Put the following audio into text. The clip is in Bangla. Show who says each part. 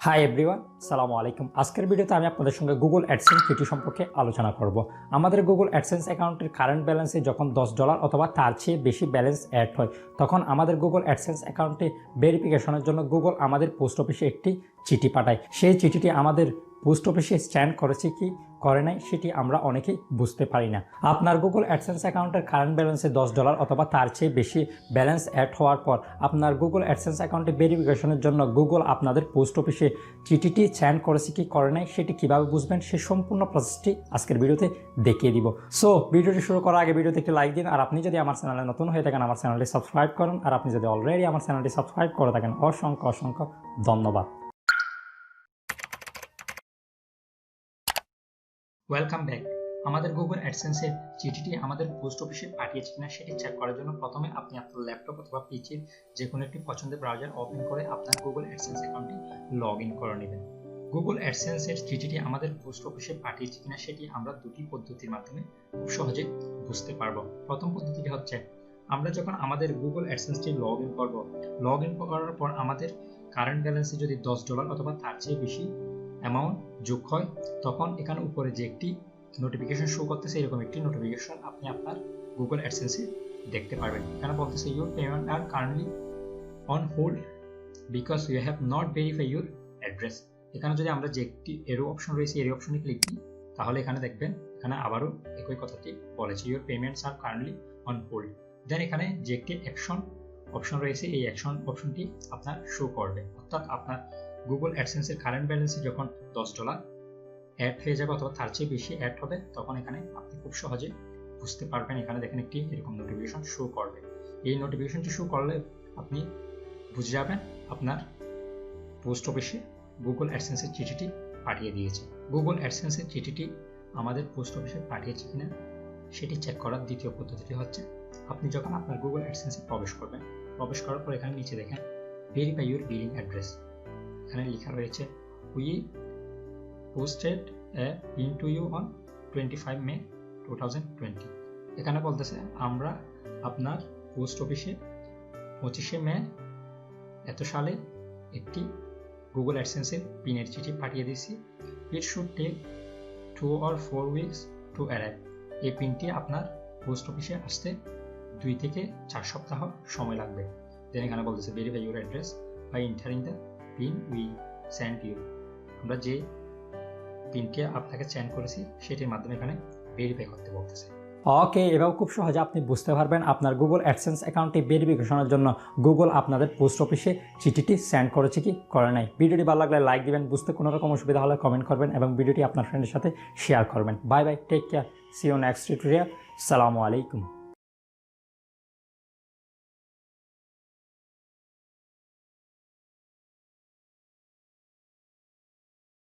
Speaker 1: হাই এভরিওয়ান, সালামু আলাইকুম। আজকের ভিডিওতে আমি আপনাদের সঙ্গে গুগল অ্যাডসেন্স চিঠি সম্পর্কে আলোচনা করব। আমাদের গুগল অ্যাডসেন্স অ্যাকাউন্টের কারেন্ট ব্যালেন্সে যখন $10 অথবা তার চেয়ে বেশি ব্যালেন্স অ্যাড হয়, তখন আমাদের গুগল অ্যাডসেন্স অ্যাকাউন্টে ভেরিফিকেশনের জন্য গুগল আমাদের পোস্ট অফিসে একটি চিঠি পাঠায়। সেই চিঠিটি আমাদের পোস্ট অফিসে স্ট্যান্ড করেছে কি করে নাই সেটি আমরা অনেকেই বুঝতে পারি না। আপনার গুগল অ্যাডসেন্স অ্যাকাউন্টের কারেন্ট ব্যালেন্সে $10 অথবা তার চেয়ে বেশি ব্যালেন্স অ্যাড হওয়ার পর আপনার গুগল অ্যাডসেন্স অ্যাকাউন্টে ভেরিফিকেশনের জন্য গুগল আপনাদের পোস্ট অফিসে চিঠিটি স্ট্যান্ড করেছে কি করে নাই সেটি কীভাবে বুঝবেন সে সম্পূর্ণ প্রসেসটি আজকের ভিডিওতে দেখিয়ে দিব। সো ভিডিওটি শুরু করার আগে ভিডিওতে একটি লাইক দিন, আর আপনি যদি আমার চ্যানেলে নতুন হয়ে থাকেন আমার চ্যানেলটি সাবস্ক্রাইব করুন, আর আপনি যদি অলরেডি আমার চ্যানেলটি সাবস্ক্রাইব করে থাকেন অসংখ্য অসংখ্য ধন্যবাদ। Welcome back. আমাদের গুগল অ্যাডসেন্সের চিঠিটি আমাদের পোস্ট অফিসে পাঠিয়েছে কিনা সেটি চেক করার জন্য প্রথমে আপনি আপনার ল্যাপটপ অথবা পিসির যে কোনো একটি পছন্দের ব্রাউজার ওপেন করে আপনার গুগল অ্যাডসেন্স অ্যাকাউন্টটি লগ ইন করে নেবেন। গুগল অ্যাডসেন্সের চিঠিটি আমাদের পোস্ট অফিসে পাঠিয়েছে কিনা সেটি আমরা দুটি পদ্ধতির মাধ্যমে খুব সহজে বুঝতে পারবো। প্রথম পদ্ধতিটি হচ্ছে, আমরা যখন আমাদের গুগল অ্যাডসেন্সটি লগ ইন করবো, লগ ইন করার পর আমাদের কারেন্ট ব্যালেন্সে যদি $10 অথবা তার চেয়ে বেশি অ্যামাউন্ট যোগ হয়, তখন এখানে উপরে যে একটি নোটিফিকেশন শো করতেছে এরকম একটি নোটিফিকেশন আপনি আপনার গুগল অ্যাডসেন্সে দেখতে পারবেন। এখানে বলতেছে your payment are currently on hold because you have not verify your address. এখানে যদি আমরা যে একটি এরো অপশন রয়েছে এরো অপশনে ক্লিক করি, তাহলে এখানে দেখবেন এখানে আবারও একই কথাটি বলেছে, your payments are currently on hold. Then এখানে যে একটি অ্যাকশন অপশন রয়েছে এই অ্যাকশন অপশনটি আপনার শো করবে, অর্থাৎ আপনার গুগল অ্যাডসেন্সের কারেন্ট ব্যালেন্সে যখন $10 অ্যাড হয়ে যাবে অথবা তার চেয়ে বেশি অ্যাড হবে, তখন এখানে আপনি খুব সহজে বুঝতে পারবেন। এখানে দেখেন একটি এরকম নোটিফিকেশন শো করবে। এই নোটিফিকেশনটি শো করলে আপনি বুঝে যাবেন আপনার পোস্ট অফিসে গুগল অ্যাডসেন্সের চিঠিটি পাঠিয়ে দিয়েছে। গুগল অ্যাডসেন্সের চিঠিটি আমাদের পোস্ট অফিসে পাঠিয়েছে কিনা সেটি চেক করার দ্বিতীয় পদ্ধতিটি হচ্ছে, আপনি যখন আপনার গুগল অ্যাডসেন্সে প্রবেশ করবেন, প্রবেশ করার পর এখানে নিচে দেখেন ভেরিফাই ইউর বিলিং অ্যাড্রেস। এখানে লেখা রয়েছে we posted a pin to you on 25 May 2020। এখানে বলতেছে আমরা আপনার পোস্ট অফিসে 25শে মে এত সালে একটি গুগল অ্যাডসেন্সের পিনের চিঠি পাঠিয়ে দিয়েছি। It should take 2 or 4 weeks to arrive. এই পিনটি আপনার পোস্ট অফিসে আসতে 2 থেকে 4 সপ্তাহ সময় লাগবে। দেন এখানে বলতেছে verify your address by entering the pin we send you. আমরা যে পিনটি আপনাকে সেন্ড করেছি সেটির মাধ্যমে এখানে ভেরিফাই করতে বলতেছে। ওকে, এভাবে খুব সহজে আপনি বুঝতে পারবেন আপনার গুগল অ্যাডসেন্স অ্যাকাউন্টে ভেরিফিকেশনের জন্য গুগল আপনাদের পোস্ট অফিসে চিঠিটি সেন্ড করেছে কি করে নাই। ভিডিওটি ভালো লাগলে লাইক দিবেন, বুঝতে কোনো রকম অসুবিধা হলে কমেন্ট করবেন এবং ভিডিওটি আপনার ফ্রেন্ডের সাথে শেয়ার করবেন। Bye bye, take care, see you next tutorial. আসসালামু আলাইকুম।